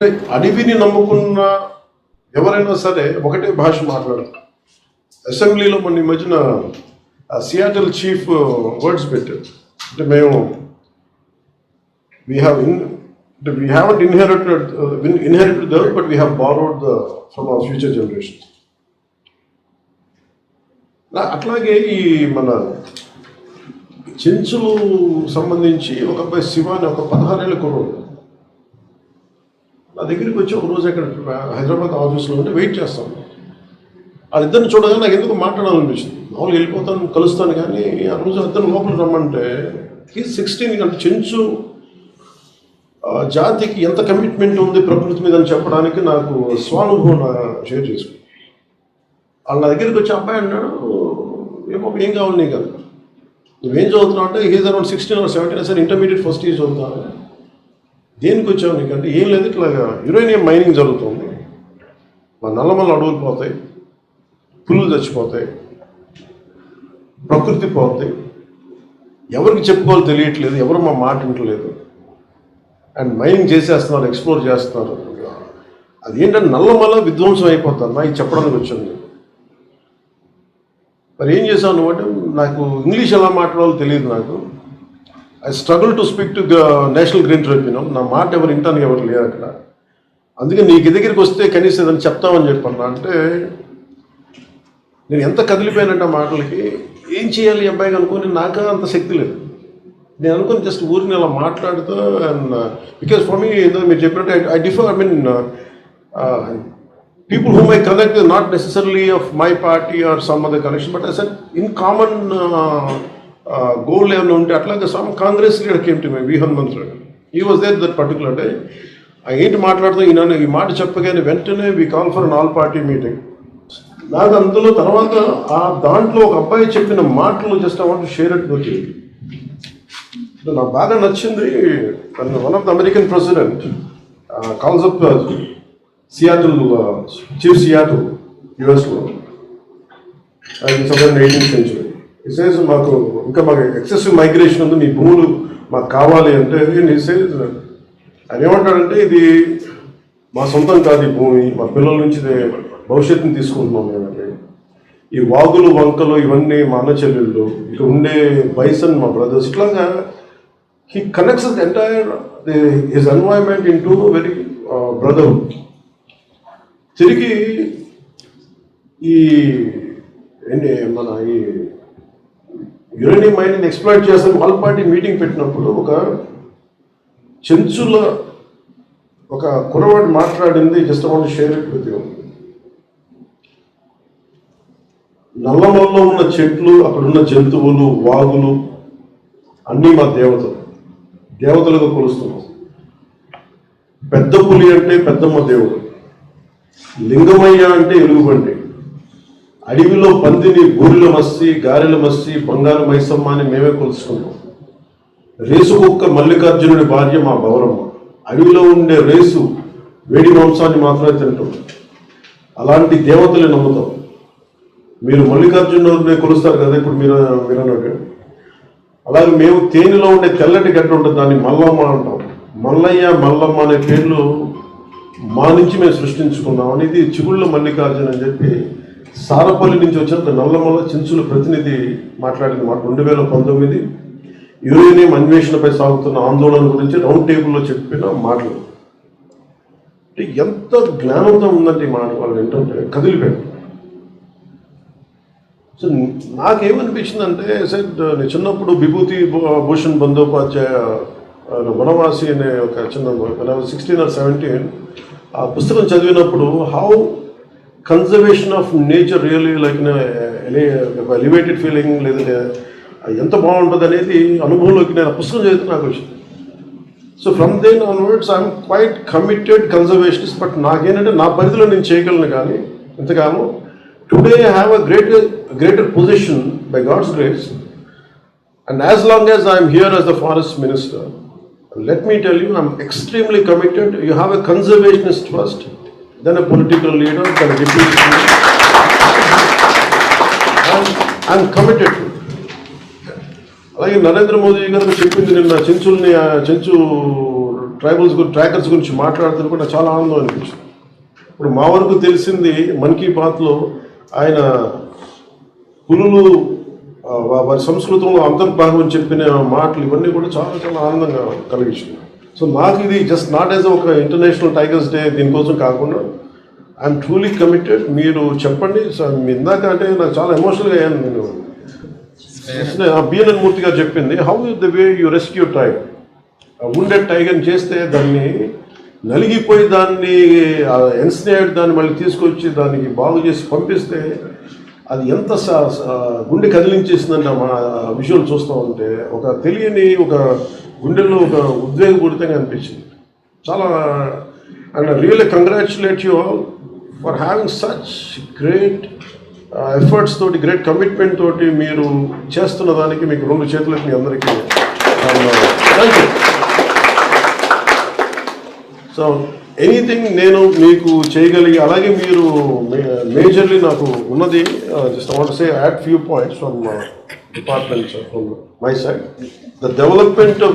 అడవిని నమ్ముకున్న ఎవరైనా సరే ఒకటే భాష మాట్లాడరు. అసెంబ్లీలో మొన్న ఈ మధ్యన సియాటల్ చీఫ్ వర్డ్స్ పెట్టారు. అంటే మేము we haven't inherited the earth, but we have borrowed from our future generations. అట్లాగే ఈ మన చెంచులు సంబంధించి ఒక అబ్బాయి శివ అని ఒక 16 ఏళ్ళ కుర్రోడు నా దగ్గరికి వచ్చి ఒక రోజు అక్కడ హైదరాబాద్ ఆఫీస్లో ఉంటే వెయిట్ చేస్తాను. వాళ్ళిద్దరిని చూడగానే నాకు ఎందుకు మాట్లాడాలనిపించింది. మామూలుగా వెళ్ళిపోతాను, కలుస్తాను, కానీ ఆ రోజు అద్దరు లోపల రమ్మంటే 16 అంటే చెంచు జాతికి ఎంత కమిట్మెంట్ ఉంది ప్రకృతి మీద అని చెప్పడానికి నాకు స్వానుభవం షేర్ చేసుకున్నాను. వాళ్ళ నా దగ్గరికి వచ్చి అబ్బాయి అన్నాడు, ఏం కావాలి నీకు కదా, నువ్వేం చదువుతున్నావు అంటే is around 16 or 17 sir intermediate first year చదువుతాను. దేనికి వచ్చావు నీకంటే ఏం లేదు, ఇట్లా యురేనియం మైనింగ్ జరుగుతుంది, మా నల్లమల్ల అడవులు పోతాయి, పులులు చచ్చిపోతాయి, ప్రకృతి పోతాయి, ఎవరికి చెప్పుకోవాలో తెలియట్లేదు, ఎవరు మా మాట వింటలేదు, అండ్ మైనింగ్ చేసేస్తున్నారు, ఎక్స్ప్లోర్ చేస్తున్నారు. అదేంటంటే నల్లమల్ల విధ్వంసం అయిపోతారు. నాకు చెప్పడానికి వచ్చాను. మరి ఏం చేశాను నువ్వు అంటే, నాకు ఇంగ్లీష్ ఎలా మాట్లాడాలో తెలియదు. నాకు I struggle to speak to national green tribunal. నా మాట ఎవరు వింటానికి ఎవరు లేరు అక్కడ. అందుకే నీకు దగ్గరికి వస్తే కనీసం ఏదైనా చెప్తామని చెప్పన్నా. అంటే నేను ఎంత కదిలిపోయానంటే మాటలకి, ఏం చేయాలి ఈ అబ్బాయికి అనుకుని నాకు అంత శక్తి లేదు. నేను అనుకుని జస్ట్ ఊరిని అలా మాట్లాడుతూ, అండ్ బికాస్ ఫర్ మీ మీరు చెప్పినట్టు I differ, I mean people whom I connect is not necessarily of my party or some other connection, but I said in common goal ఏమైనా ఉంటే అట్లాగే some Congress leader came to me, V. Hanumantra. He was there that particular day. ఏంటి మాట్లాడుతూ ఈయన ఈ మాట చెప్పగానే వెంటనే we call for an all party meeting. నాకు అందులో తర్వాత దాంట్లో ఒక అబ్బాయి చెప్పిన మాటలు just I want to share it with you. నాకు బాగా నచ్చింది. One of the American president calls up Seattle, chief Seattle యుఎస్లో, అది 18th century. ఇసేజ్ మాకు ఎక్సెసివ్ మైగ్రేషన్ ఉంది, మీ భూములు మాకు కావాలి అంటే ఇసేజ్ ఆయన ఏమంటాడంటే, ఇది మా సొంతం కాదు, ఈ భూమి మా పిల్లల నుంచి భవిష్యత్తుని తీసుకుంటున్నాం మేమంటే. ఈ వాగులు వంకలు ఇవన్నీ మా అన్న చెల్లెళ్ళు, ఇక్కడ ఉండే బైసన్ మా బ్రదర్స్, ఇట్లాగా he connects the entire his environment into very brotherhood. తిరిగి ఈ మన ఈ యురేనియం మైనింగ్ ఎక్స్ప్లాయిట్ చేస్తాం ఆల్ పార్టీ మీటింగ్ పెట్టినప్పుడు ఒక చెంచుల ఒక కుర్రవాడు మాట్లాడింది, just want to share it with you. నల్లమల్లో ఉన్న చెట్లు, అక్కడున్న జంతువులు, వాగులు అన్నీ మా దేవతలుగా కొలుస్తున్నాం. పెద్ద పులి అంటే పెద్దమ్మ దేవుడు, లింగమయ్య అంటే ఎలుగుబంటి, అడవిలో పందిని బూరిల మస్సి, గారెల మస్సి, బంగారు మైసమ్మ అని మేమే కొలుసుకున్నాం. రేసు కుక్క మల్లికార్జునుడి భార్య మా బౌరమ్మ. అడవిలో ఉండే రేసు వేడి మాంసాన్ని మాత్రమే తింటాం. అలాంటి దేవతలు నమ్ముతాం. మీరు మల్లికార్జునుడిని కొలుస్తారు కదా ఇప్పుడు మీరు అన్నట్టు. అలాగే మేము తేనెలో ఉండే తెల్లటి గడ్డ ఉంటుంది, దాన్ని మల్లమ్మ అంటాం. మల్లయ్య, మల్లమ్మ అనే పేర్లు మా నుంచి మేము సృష్టించుకున్నాం అనేది చిగుళ్ళ మల్లికార్జున అని చెప్పి సారపల్లి నుంచి వచ్చిన నల్లమల్ల చెంచుల ప్రతినిధి మాట్లాడిన మాట. 2019 యురేనియం అన్వేషణపై సాగుతున్న ఆందోళన గురించి రౌండ్ టేబుల్లో చెప్పిన మాటలు. అంటే ఎంత జ్ఞానంతో ఉందంటే ఈ మాట వాళ్ళు ఏంటంటే కదిలిపోయారు. సో నాకేమనిపించిందంటే, సార్ నేను చిన్నప్పుడు విభూతి భూషణ్ బందోపాధ్యాయ వనవాసి అనే ఒక చిన్న 16 or 17 ఆ పుస్తకం చదివినప్పుడు how conservation of nature really like elevated feeling, లేదంటే ఎంత బాగుంటుంది అనేది అనుభవంలోకి నేను ఆ పుస్తకం చదివితే నాకు వచ్చింది. So from then onwards I'm quite committed conservationist. But నాకేంటంటే నా పరిధిలో నేను చేయగలను, కానీ ఇంతకాలం today I have a greater position by God's grace, and as long as I am here as the forest minister, let me tell you, I am extremely committed. You have a conservationist first, then a political leader, then a deputy leader, and I am committed to it. అలాగే నరేంద్ర మోదీ గారు చెప్పింది నిన్న Chenchu tribals trackers గురించి మాట్లాడుతూ కూడా చాలా ఆనందం అనిపించింది. ఇప్పుడు మా వరకు తెలిసింది మన్ కీ బాత్లో ఆయన పులులు వారి సంస్కృతంలో అంతర్భాగం అని చెప్పిన మాటలు ఇవన్నీ కూడా చాలా చాలా ఆనందంగా కలిగించింది. సో నాకు ఇది జస్ట్ నాట్ యాజ్ ఒక ఇంటర్నేషనల్ టైగర్స్ డే దీనికోసం కాకుండా ఐఎమ్ ట్రూలీ కమిటెడ్. మీరు చెప్పండి ఇందాక అంటే నాకు చాలా ఎమోషనల్గా అయ్యాను. నేను బిఎన్ఎన్ మూర్తి గారు చెప్పింది how the way you rescue tiger. Wounded టైగర్ని చేస్తే దాన్ని నలిగిపోయి దాన్ని ఎన్స్నేడ్ దాన్ని మళ్ళీ తీసుకొచ్చి దానికి బాగు చేసి పంపిస్తే అది ఎంత గుండె కదిలించేసిందంటే మా విజువల్ చూస్తూ ఉంటే ఒక తెలియని ఒక గుండెల్లో ఒక ఉద్వేగపూరితంగా అనిపించింది చాలా. And really congratulate you all for having such great efforts తోటి గ్రేట్ కమిట్మెంట్ తోటి మీరు చేస్తున్న దానికి మీకు 2 చేతులకి మీ అందరికీ థ్యాంక్ యూ. సో ఎనీథింగ్ నేను మీకు చేయగలిగి అలాగే మీరు మేజర్లీ నాకు ఉన్నది just I want to say add few points from department from my side. The development of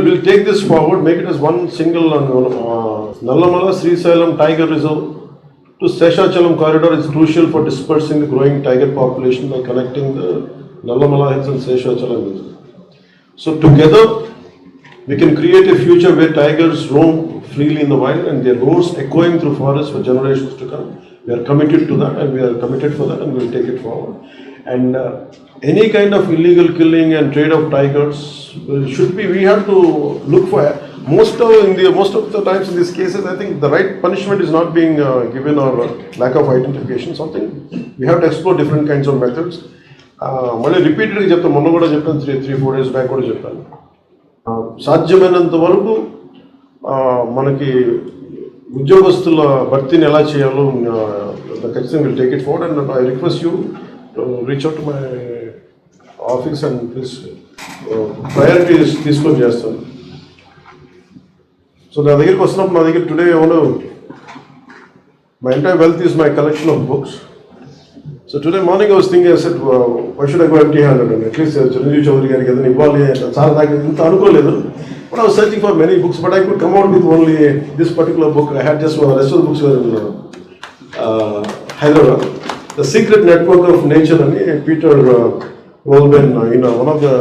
we'll take this forward, make it as one single Nallamala Srisailam Tiger Reserve to Seshachalam corridor is crucial for dispersing the growing tiger population by connecting the Nallamala Hills and Seshachalam Hills. So together we can create a future where tigers roam freely in the wild and their roars echoing through forests for generations to come. We are committed to that and we are committed for that and we will take it forward. And any kind of illegal killing and trade of tigers should be, we have to look for most of the times in these cases I think the right punishment is not being given or lack of identification. Something we have to explore different kinds of methods. Mali repeatedly cheptanu, మొన్న కూడా చెప్పాను, 3-4 days back కూడా చెప్పాను. సాధ్యమైనంత వరకు మనకి ఉద్యోగస్తుల భర్తీని ఎలా చేయాలో ఖచ్చితంగా will take it forward and I request you reach out to my office and please priorities తీసుకొని చేస్తాను. సో నా దగ్గరికి వస్తున్నప్పుడు నా దగ్గర టుడే ఏమన్నా my entire wealth is my collection of books. So today morning I was thinking, I said, why should I go empty-handed? And at least Chiranjeev Chaudhary గారికి ఏదైనా ఇవ్వాలి చాలా నాకు ఇంత అనుకోలేదు. But I was searching for many books, but I could come out with only this particular book. I had just the rest of the books were in Hyderabad. The Secret Network of Nature and Peter Wolben, one of the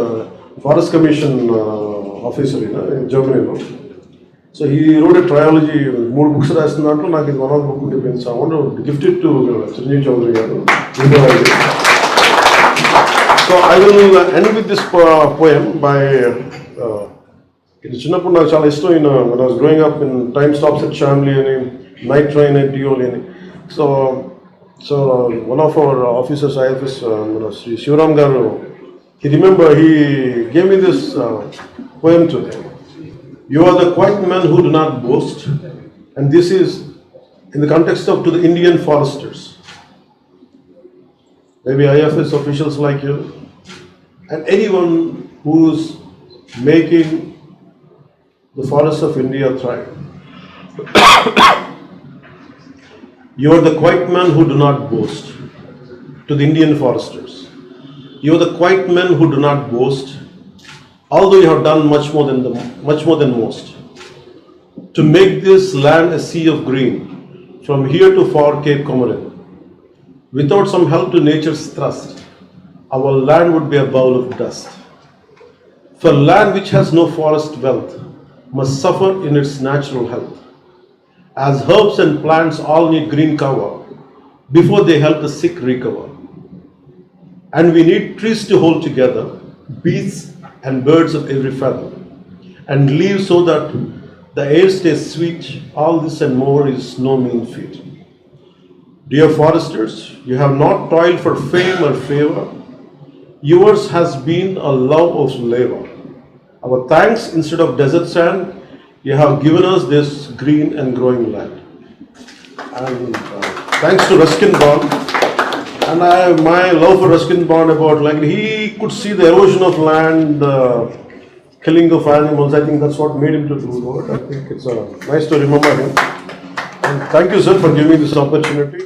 Forest Commission officer in Germany. So he wrote a trilogy, 3 books రాసిన దాంట్లో నాకు ఇది one of the book ఉండిపోయింది. So I want to gift it to Chiranjeev Chaudhary గారు. So I will end with this poem by ఇది చిన్నప్పుడు నాకు చాలా ఇష్టం. when I was growing up in Time Stops at Shamli and Night Train at Dioli. So one of our officers, IFS, Sri Shivaram garu, he gave me this poem today. You are the quiet men who do not boast, and this is in the context of to the Indian foresters, maybe IFS officials like you, and anyone who's making the forests of India thrive. You are the quiet men who do not boast, to the Indian foresters. You are the quiet men who do not boast, although you have done much more than most, to make this land a sea of green, from here to far Cape Comorin. Without some help to nature's thrust, our land would be a bowl of dust. For land which has no forest wealth must suffer in its natural health, as herbs and plants all need green cover before they help the sick recover. And we need trees to hold together, beasts and birds of every feather, and leaves so that the air stays sweet. All this and more is no mean feat. Dear foresters, you have not toiled for fame or favor. Yours has been a love of labor. Our thanks instead of desert sand, you have given us this green and growing land. And thanks to Ruskin Bond. And my love for Ruskin Bond about like he could see the erosion of land, killing of animals. I think that's what made him to do it. I think it's nice to remember him. And thank you, sir, for giving me this opportunity.